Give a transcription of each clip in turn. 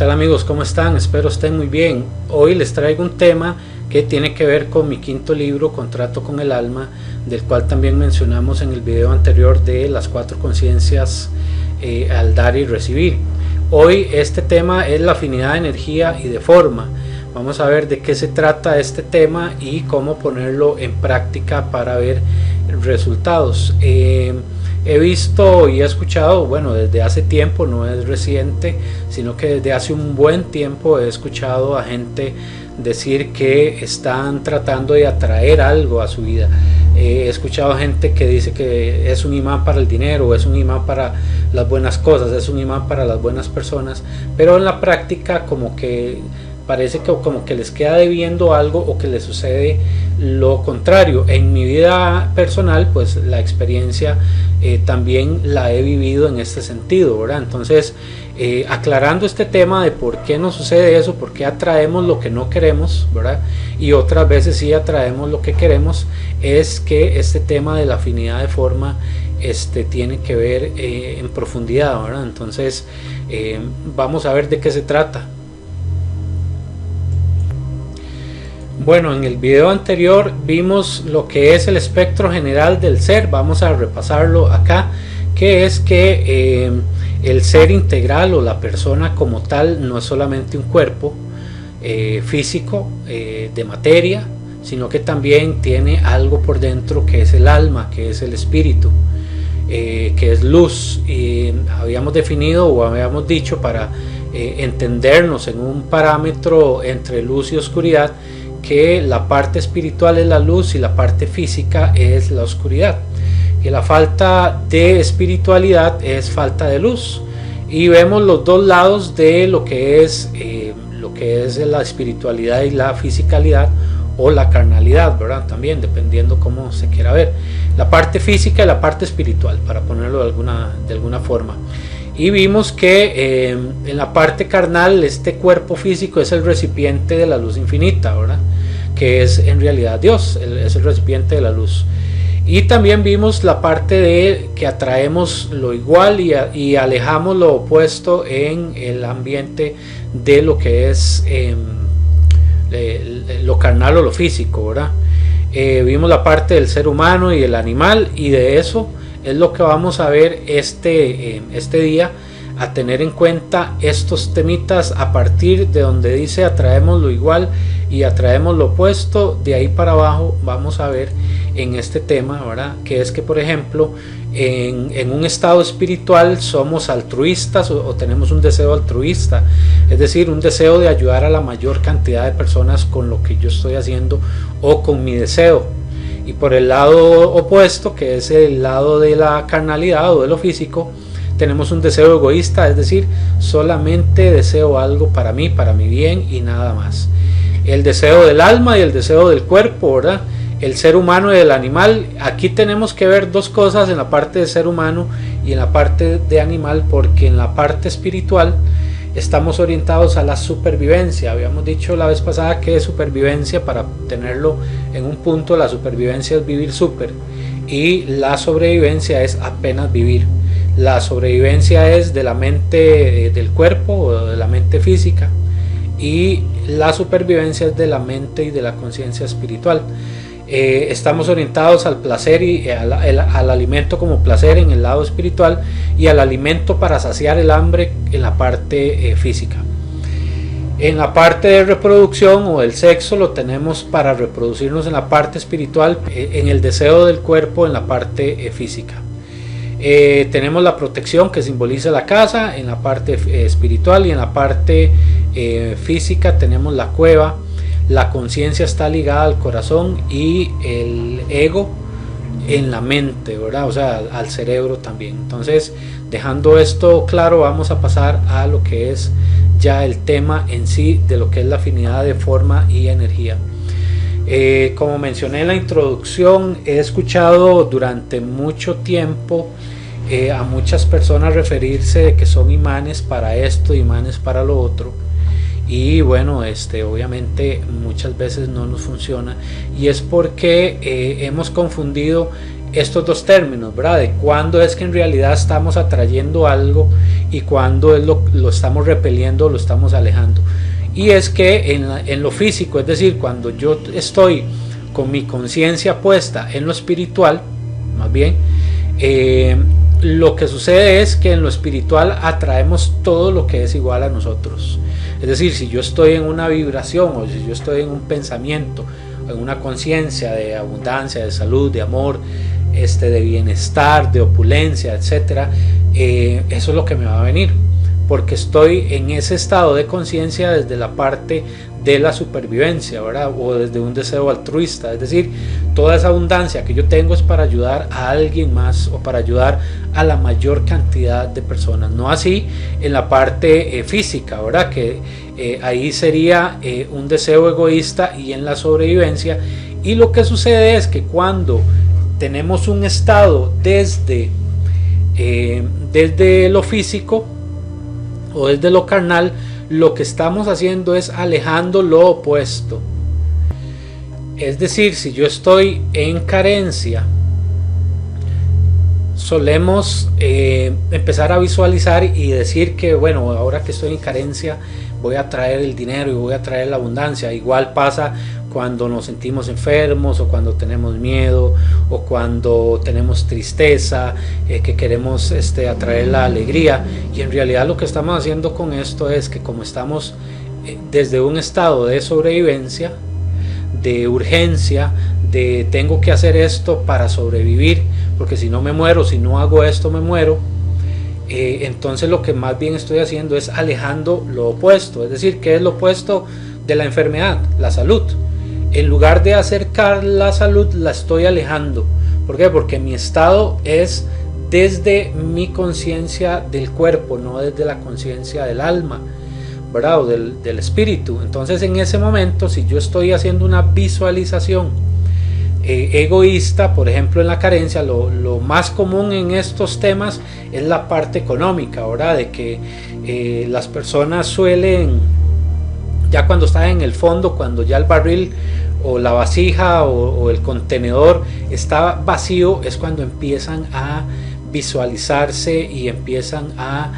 tal amigos? ¿Cómo están? Espero estén muy bien. Hoy les traigo un tema que tiene que ver con mi quinto libro, Contrato con el Alma, del cual también mencionamos en el video anterior de las 4 conciencias al dar y recibir. Hoy este tema es la afinidad de energía y de forma. Vamos a ver de qué se trata este tema y cómo ponerlo en práctica para ver resultados. He visto y he escuchado, bueno, desde hace tiempo, no es reciente, sino que desde hace un buen tiempo he escuchado a gente decir que están tratando de atraer algo a su vida. He escuchado gente que dice que es un imán para el dinero, es un imán para las buenas cosas, es un imán para las buenas personas, pero en la práctica como que parece que como que les queda debiendo algo o que les sucede lo contrario. En mi vida personal, pues la experiencia también la he vivido en este sentido, ¿verdad? Entonces, aclarando este tema de por qué nos sucede eso, por qué atraemos lo que no queremos, ¿verdad? Y otras veces sí atraemos lo que queremos, es que este tema de la afinidad de forma tiene que ver en profundidad, ¿verdad? Entonces, vamos a ver de qué se trata. Bueno, en el video anterior vimos lo que es el espectro general del ser. Vamos a repasarlo acá, que es que el ser integral o la persona como tal no es solamente un cuerpo físico de materia, sino que también tiene algo por dentro que es el alma, que es el espíritu, que es luz. Y habíamos definido o habíamos dicho, para entendernos en un parámetro entre luz y oscuridad, que la parte espiritual es la luz y la parte física es la oscuridad, que la falta de espiritualidad es falta de luz, y vemos los dos lados de lo que es la espiritualidad y la fisicalidad o la carnalidad, ¿verdad? También dependiendo cómo se quiera ver, la parte física y la parte espiritual, para ponerlo de alguna forma. Y vimos que en la parte carnal, este cuerpo físico es el recipiente de la luz infinita, ¿verdad? Que es en realidad Dios, es el recipiente de la luz. Y también vimos la parte de que atraemos lo igual y alejamos lo opuesto en el ambiente de lo que es lo carnal o lo físico, ¿verdad? Vimos la parte del ser humano y el animal, y de eso es lo que vamos a ver este día, a tener en cuenta estos temitas a partir de donde dice atraemos lo igual y atraemos lo opuesto. De ahí para abajo vamos a ver en este tema, ¿verdad? Que es que, por ejemplo, en un estado espiritual somos altruistas o tenemos un deseo altruista, es decir, un deseo de ayudar a la mayor cantidad de personas con lo que yo estoy haciendo o con mi deseo. Y por el lado opuesto, que es el lado de la carnalidad o de lo físico, tenemos un deseo egoísta, es decir, solamente deseo algo para mí, para mi bien y nada más. El deseo del alma y el deseo del cuerpo, ¿verdad? El ser humano y el animal. Aquí tenemos que ver dos cosas en la parte de ser humano y en la parte de animal, porque en la parte espiritual estamos orientados a la supervivencia. Habíamos dicho la vez pasada que supervivencia, para tenerlo en un punto, la supervivencia es vivir súper y la sobrevivencia es apenas vivir. La sobrevivencia es de la mente del cuerpo o de la mente física, y la supervivencia es de la mente y de la conciencia espiritual. Estamos orientados al placer y al alimento como placer en el lado espiritual, y al alimento para saciar el hambre en la parte física. En la parte de reproducción o del sexo lo tenemos para reproducirnos en la parte espiritual, en el deseo del cuerpo en la parte física. Tenemos la protección, que simboliza la casa, en la parte espiritual, y en la parte física tenemos la cueva. La conciencia está ligada al corazón y el ego en la mente, ¿verdad? O sea, al cerebro también. Entonces, dejando esto claro, vamos a pasar a lo que es ya el tema en sí de lo que es la afinidad de forma y energía. Como mencioné en la introducción, he escuchado durante mucho tiempo a muchas personas referirse de que son imanes para esto, imanes para lo otro. Y bueno, obviamente muchas veces no nos funciona, y es porque hemos confundido estos dos términos, ¿verdad? De cuándo es que en realidad estamos atrayendo algo y cuándo es lo estamos repeliendo, lo estamos alejando. Y es que en lo físico, es decir, cuando yo estoy con mi conciencia puesta en lo espiritual, más bien, lo que sucede es que en lo espiritual atraemos todo lo que es igual a nosotros. Es decir, si yo estoy en una vibración o si yo estoy en un pensamiento, en una conciencia de abundancia, de salud, de amor, de bienestar, de opulencia, etcétera, eso es lo que me va a venir, porque estoy en ese estado de conciencia desde la parte de la supervivencia, ¿verdad? O desde un deseo altruista, es decir, toda esa abundancia que yo tengo es para ayudar a alguien más o para ayudar a la mayor cantidad de personas, no así en la parte física, ¿verdad? Que ahí sería un deseo egoísta y en la sobrevivencia. Y lo que sucede es que cuando tenemos un estado desde lo físico o desde lo carnal, lo que estamos haciendo es alejando lo opuesto. Es decir, si yo estoy en carencia, solemos empezar a visualizar y decir que bueno, ahora que estoy en carencia voy a traer el dinero y voy a traer la abundancia. Igual pasa cuando nos sentimos enfermos o cuando tenemos miedo o cuando tenemos tristeza, que queremos atraer la alegría. Y en realidad lo que estamos haciendo con esto es que como estamos desde un estado de sobrevivencia, de urgencia, de tengo que hacer esto para sobrevivir, porque si no me muero, si no hago esto me muero, entonces lo que más bien estoy haciendo es alejando lo opuesto. Es decir, ¿qué es lo opuesto de la enfermedad? La salud. En lugar de acercar la salud, la estoy alejando. ¿Por qué? Porque mi estado es desde mi conciencia del cuerpo, no desde la conciencia del alma, ¿verdad? O del espíritu. Entonces en ese momento, si yo estoy haciendo una visualización egoísta, por ejemplo en la carencia, lo más común en estos temas es la parte económica, ¿verdad? De que las personas suelen, ya cuando están en el fondo, cuando ya el barril o la vasija o el contenedor está vacío, es cuando empiezan a visualizarse y empiezan a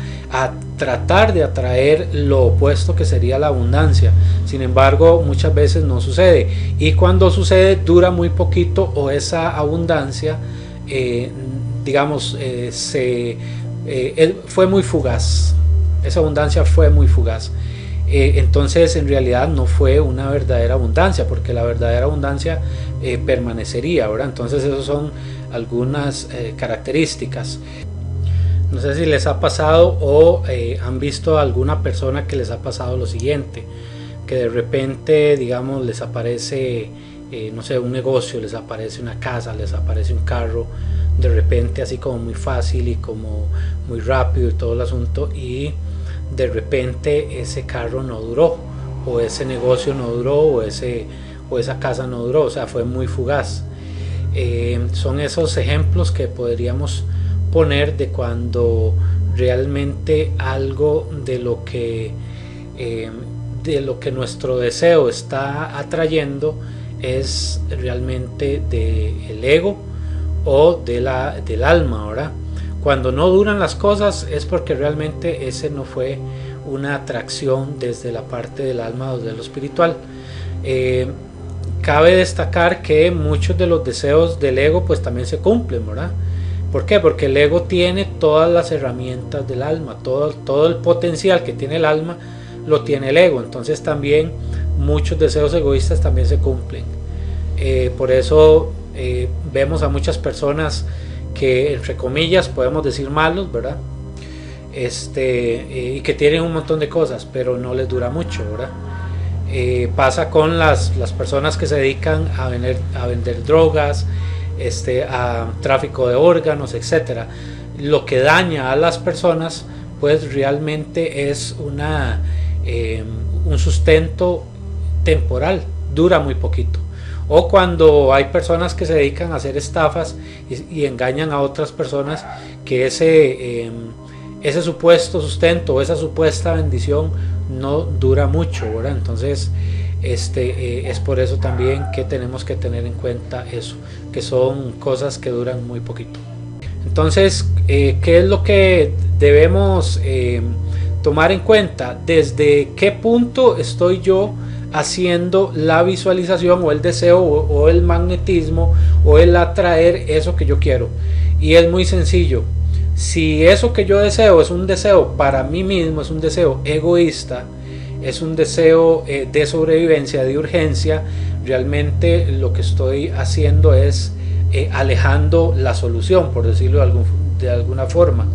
tratar de atraer lo opuesto, que sería la abundancia. Sin embargo, muchas veces no sucede, y cuando sucede dura muy poquito, o esa abundancia fue muy fugaz. Esa abundancia fue muy fugaz. Entonces en realidad no fue una verdadera abundancia, porque la verdadera abundancia permanecería, ¿verdad? Entonces esas son algunas características. No sé si les ha pasado o han visto a alguna persona que les ha pasado lo siguiente, que de repente, digamos, les aparece no sé, un negocio, les aparece una casa, les aparece un carro, de repente así como muy fácil y como muy rápido y todo el asunto, y de repente ese carro no duró, o ese negocio no duró, o esa casa no duró, o sea, fue muy fugaz. Son esos ejemplos que podríamos poner de cuando realmente algo de lo que nuestro deseo está atrayendo es realmente del ego o del alma, ¿verdad? Cuando no duran las cosas es porque realmente ese no fue una atracción desde la parte del alma o de lo espiritual. Cabe destacar que muchos de los deseos del ego pues también se cumplen, ¿verdad? ¿Por qué? Porque el ego tiene todas las herramientas del alma, todo el potencial que tiene el alma lo tiene el ego. Entonces también muchos deseos egoístas también se cumplen. Por eso vemos a muchas personas que, entre comillas, podemos decir malos, ¿verdad? Y que tienen un montón de cosas, pero no les dura mucho, ¿verdad? Pasa con las personas que se dedican a vender drogas, a tráfico de órganos, etcétera. Lo que daña a las personas pues realmente es un sustento temporal, dura muy poquito. O cuando hay personas que se dedican a hacer estafas y engañan a otras personas, que ese supuesto sustento o esa supuesta bendición no dura mucho, ¿verdad? Entonces es por eso también que tenemos que tener en cuenta eso, que son cosas que duran muy poquito. Entonces, ¿qué es lo que debemos tomar en cuenta? ¿Desde qué punto estoy yo haciendo la visualización o el deseo o el magnetismo o el atraer eso que yo quiero? Y es muy sencillo. Si eso que yo deseo es un deseo para mí mismo, es un deseo egoísta, es un deseo de sobrevivencia, de urgencia, realmente lo que estoy haciendo es alejando la solución, por decirlo de alguna forma,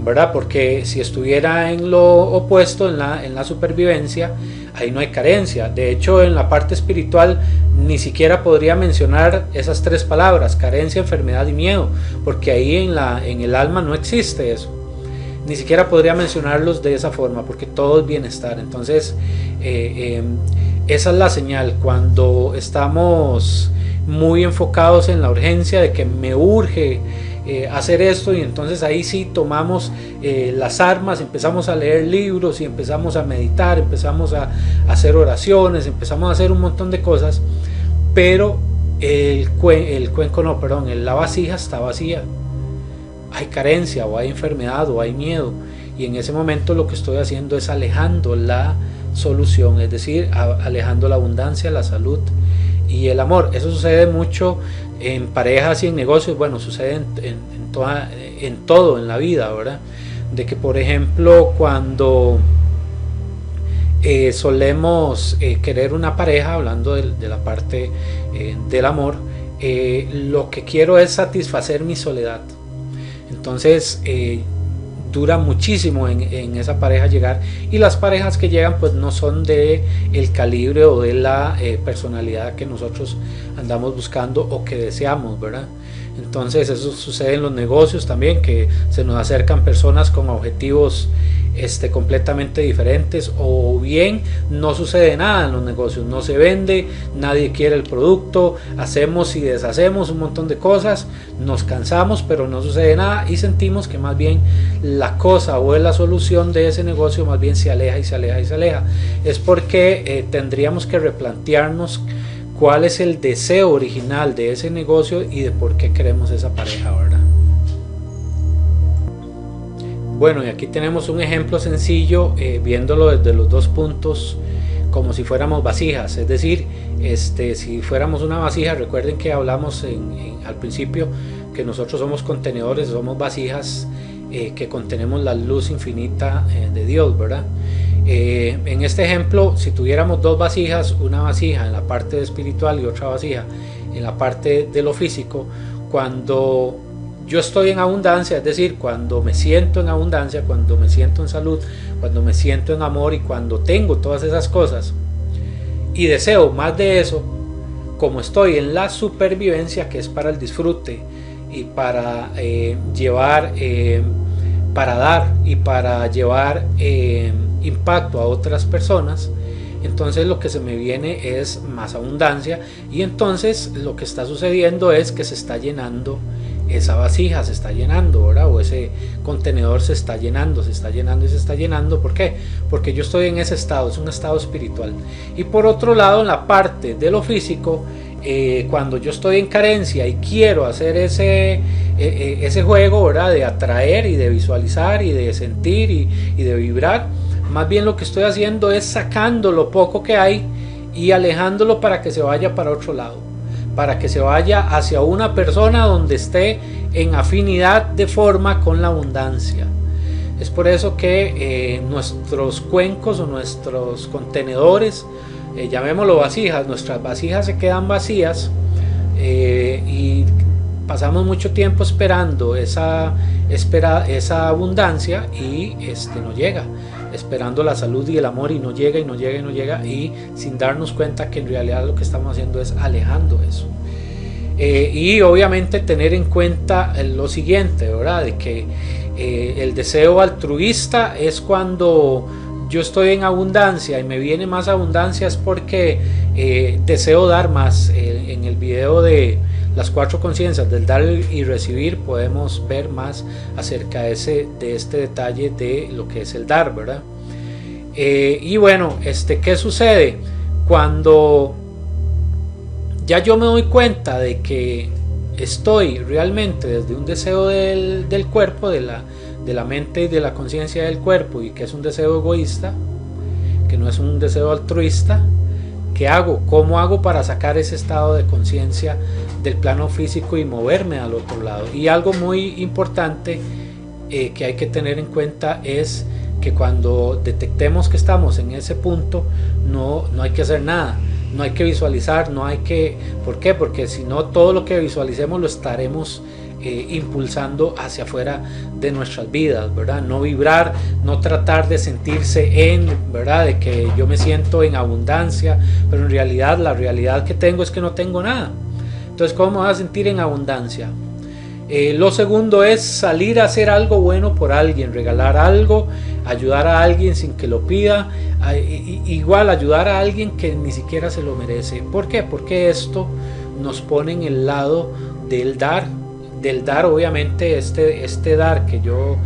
¿verdad? Porque si estuviera en lo opuesto, en la supervivencia, ahí no hay carencia. De hecho, en la parte espiritual ni siquiera podría mencionar esas tres palabras: carencia, enfermedad y miedo, porque ahí en el alma no existe eso. Ni siquiera podría mencionarlos de esa forma, porque todo es bienestar. Entonces, esa es la señal. Cuando estamos muy enfocados en la urgencia de que me urge hacer esto, y entonces ahí sí tomamos las armas, empezamos a leer libros y empezamos a meditar, empezamos a hacer oraciones, empezamos a hacer un montón de cosas, pero la vasija está vacía. Hay carencia, o hay enfermedad, o hay miedo, y en ese momento lo que estoy haciendo es alejando la solución, es decir, alejando la abundancia, la salud y el amor. Eso sucede mucho en parejas y en negocios. Bueno, sucede en todo en la vida, ¿verdad? De que, por ejemplo, cuando solemos querer una pareja, hablando de la parte del amor, lo que quiero es satisfacer mi soledad. Entonces dura muchísimo en esa pareja llegar, y las parejas que llegan pues no son de el calibre o de la personalidad que nosotros andamos buscando o que deseamos, ¿verdad? Entonces eso sucede en los negocios también, que se nos acercan personas con objetivos completamente diferentes, o bien no sucede nada en los negocios, no se vende, nadie quiere el producto, hacemos y deshacemos un montón de cosas, nos cansamos, pero no sucede nada, y sentimos que más bien la cosa o la solución de ese negocio más bien se aleja y se aleja y se aleja. Es porque tendríamos que replantearnos cuál es el deseo original de ese negocio y de por qué queremos esa pareja, ¿verdad? Bueno, y aquí tenemos un ejemplo sencillo, viéndolo desde los dos puntos, como si fuéramos vasijas. Es decir, si fuéramos una vasija, recuerden que hablamos al principio que nosotros somos contenedores, somos vasijas que contenemos la luz infinita de Dios, ¿verdad? En este ejemplo, si tuviéramos dos vasijas, una vasija en la parte espiritual y otra vasija en la parte de lo físico, cuando yo estoy en abundancia, es decir, cuando me siento en abundancia, cuando me siento en salud, cuando me siento en amor y cuando tengo todas esas cosas y deseo más de eso, como estoy en la supervivencia, que es para el disfrute y para llevar, para dar y para llevar impacto a otras personas, entonces lo que se me viene es más abundancia, y entonces lo que está sucediendo es que se está llenando esa vasija, se está llenando, ¿verdad? O ese contenedor se está llenando, se está llenando y se está llenando. ¿Por qué? Porque yo estoy en ese estado, es un estado espiritual. Y por otro lado, en la parte de lo físico, cuando yo estoy en carencia y quiero hacer ese juego, ¿verdad? De atraer y de visualizar y de sentir y de vibrar, más bien lo que estoy haciendo es sacando lo poco que hay y alejándolo para que se vaya para otro lado, para que se vaya hacia una persona donde esté en afinidad de forma con la abundancia. Es por eso que nuestros cuencos o nuestros contenedores, llamémoslo vasijas, nuestras vasijas se quedan vacías y pasamos mucho tiempo esperando esa abundancia y no llega, esperando la salud y el amor, y no llega y no llega y no llega, y sin darnos cuenta que en realidad lo que estamos haciendo es alejando eso. Y obviamente tener en cuenta lo siguiente, ¿verdad? De que el deseo altruista es cuando yo estoy en abundancia y me viene más abundancia, es porque deseo dar más. En el video de las 4 conciencias del dar y recibir podemos ver más acerca de este detalle de lo que es el dar, ¿verdad? Y bueno, ¿qué sucede? Cuando ya yo me doy cuenta de que estoy realmente desde un deseo del cuerpo, de la mente y de la conciencia del cuerpo, y que es un deseo egoísta, que no es un deseo altruista, ¿qué hago? ¿Cómo hago para sacar ese estado de conciencia del plano físico y moverme al otro lado? Y algo muy importante que hay que tener en cuenta es que cuando detectemos que estamos en ese punto, no hay que hacer nada, no hay que visualizar, no hay que... ¿Por qué? Porque si no, todo lo que visualicemos lo estaremos impulsando hacia afuera de nuestras vidas, ¿verdad? No vibrar, no tratar de sentirse en, ¿verdad? De que yo me siento en abundancia, pero en realidad la realidad que tengo es que no tengo nada. Entonces, ¿cómo me voy a sentir en abundancia? Lo segundo es salir a hacer algo bueno por alguien, regalar algo, ayudar a alguien sin que lo pida, igual ayudar a alguien que ni siquiera se lo merece. ¿Por qué? Porque esto nos pone en el lado del dar, obviamente este dar que yo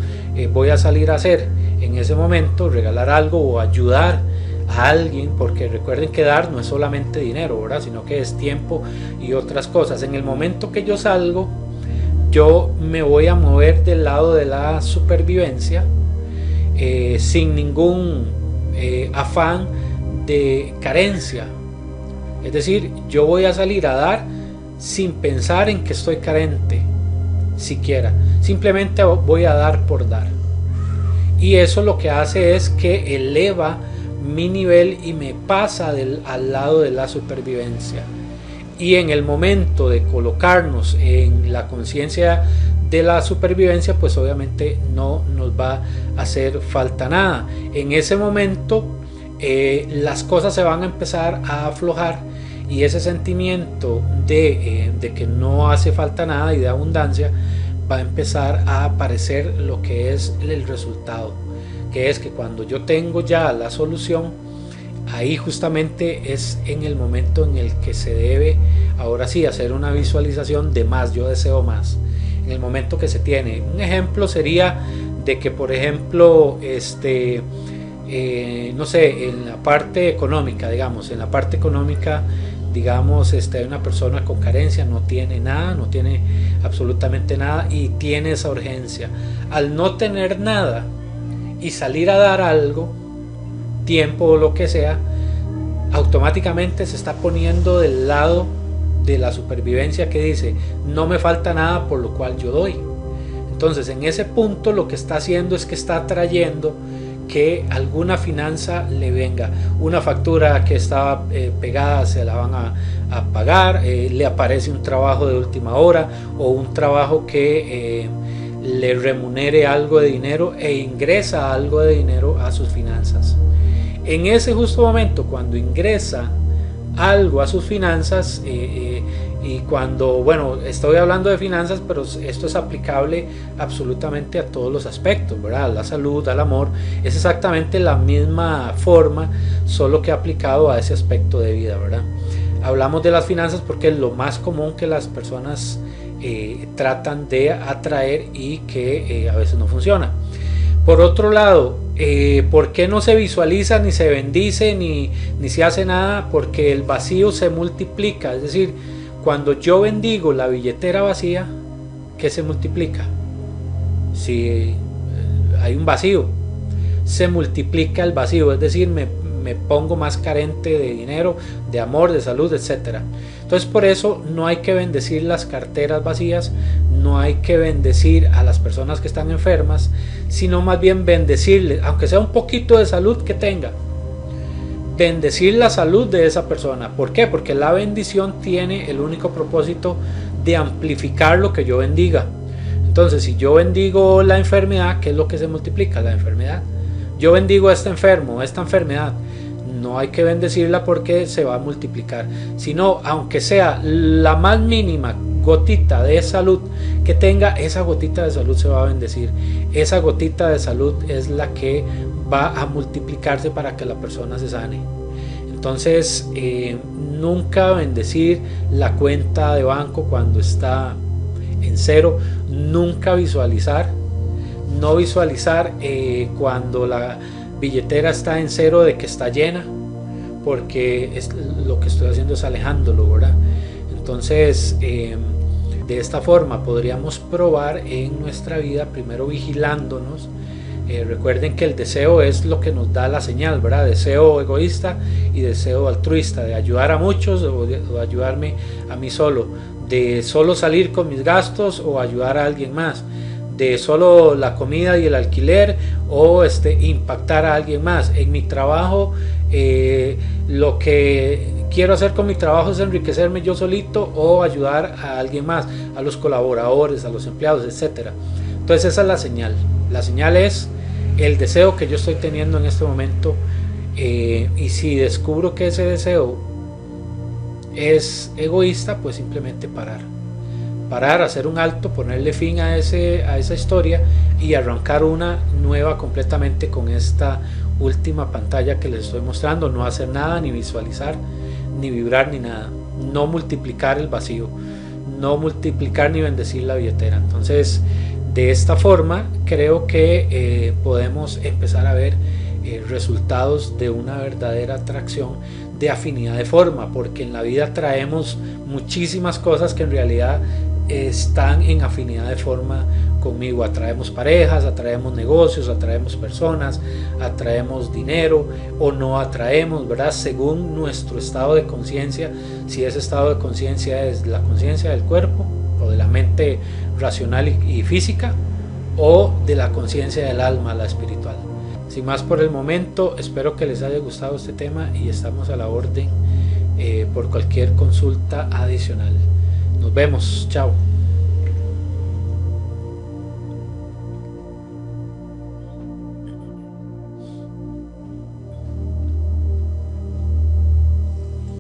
voy a salir a hacer en ese momento, regalar algo o ayudar a alguien, porque recuerden que dar no es solamente dinero, ¿verdad? Sino que es tiempo y otras cosas. En el momento que yo salgo, yo me voy a mover del lado de la supervivencia, sin ningún afán de carencia. Es decir, yo voy a salir a dar sin pensar en que estoy carente siquiera, simplemente voy a dar por dar, y eso lo que hace es que eleva mi nivel y me pasa al lado de la supervivencia. Y en el momento de colocarnos en la conciencia de la supervivencia, pues obviamente no nos va a hacer falta nada. En ese momento las cosas se van a empezar a aflojar, y ese sentimiento de que no hace falta nada y de abundancia va a empezar a aparecer lo que es el resultado, que es que cuando yo tengo ya la solución, ahí justamente es en el momento en el que se debe ahora sí hacer una visualización de más. Yo deseo más en el momento que se tiene. Un ejemplo sería de que, por ejemplo, no sé, en la parte económica, digamos, hay una persona con carencia, no tiene nada, no tiene absolutamente nada, y tiene esa urgencia. Al no tener nada y salir a dar algo, tiempo o lo que sea, automáticamente se está poniendo del lado de la supervivencia, que dice no me falta nada, por lo cual yo doy. Entonces en ese punto lo que está haciendo es que está atrayendo que alguna finanza le venga, una factura que estaba pegada se la van a pagar, le aparece un trabajo de última hora o un trabajo que le remunere algo de dinero e ingresa algo de dinero a sus finanzas. En ese justo momento, cuando ingresa algo a sus finanzas, y cuando, bueno, estoy hablando de finanzas, pero esto es aplicable absolutamente a todos los aspectos, ¿verdad? A la salud, al amor, es exactamente la misma forma, solo que aplicado a ese aspecto de vida, ¿verdad? Hablamos de las finanzas porque es lo más común que las personas tratan de atraer y que a veces no funciona. Por otro lado, ¿por qué no se visualiza, ni se bendice, ni se hace nada? Porque el vacío se multiplica. Es decir, cuando yo bendigo la billetera vacía, ¿qué se multiplica? Si hay un vacío, se multiplica el vacío. Es decir, me pongo más carente de dinero, de amor, de salud, etc. Entonces, por eso no hay que bendecir las carteras vacías, no hay que bendecir a las personas que están enfermas, sino más bien bendecirles, aunque sea un poquito de salud que tenga, bendecir la salud de esa persona. ¿Por qué? Porque la bendición tiene el único propósito de amplificar lo que yo bendiga. Entonces, si yo bendigo la enfermedad, ¿qué es lo que se multiplica? La enfermedad. Yo bendigo a este enfermo, esta enfermedad, no hay que bendecirla porque se va a multiplicar, sino aunque sea la más mínima gotita de salud que tenga, esa gotita de salud se va a bendecir. Esa gotita de salud es la que va a multiplicarse para que la persona se sane. Entonces, nunca bendecir la cuenta de banco cuando está en cero, nunca visualizar, no visualizar cuando la billetera está en cero de que está llena, porque lo que estoy haciendo es alejándolo, ¿verdad? Entonces, de esta forma podríamos probar en nuestra vida, primero vigilándonos. Recuerden que el deseo es lo que nos da la señal, ¿verdad? Deseo egoísta y deseo altruista, de ayudar a muchos o de ayudarme a mí solo, de solo salir con mis gastos o ayudar a alguien más, de solo la comida y el alquiler o impactar a alguien más. En mi trabajo, lo que quiero hacer con mi trabajo es enriquecerme yo solito o ayudar a alguien más, a los colaboradores, a los empleados, etcétera. Entonces esa es la señal. La señal es el deseo que yo estoy teniendo en este momento, y si descubro que ese deseo es egoísta, pues simplemente parar, hacer un alto, ponerle fin a esa historia y arrancar una nueva completamente con esta última pantalla que les estoy mostrando. No hacer nada, ni visualizar, ni vibrar, ni nada. No multiplicar el vacío, no multiplicar ni bendecir la billetera. Entonces, de esta forma creo que podemos empezar a ver resultados de una verdadera atracción de afinidad de forma, porque en la vida traemos muchísimas cosas que en realidad están en afinidad de forma conmigo. Atraemos parejas, atraemos negocios, atraemos personas, atraemos dinero o no atraemos, ¿verdad? Según nuestro estado de conciencia, si ese estado de conciencia es la conciencia del cuerpo o de la mente racional y física, o de la conciencia del alma, la espiritual. Sin más por el momento, espero que les haya gustado este tema y estamos a la orden por cualquier consulta adicional. Nos vemos, chao.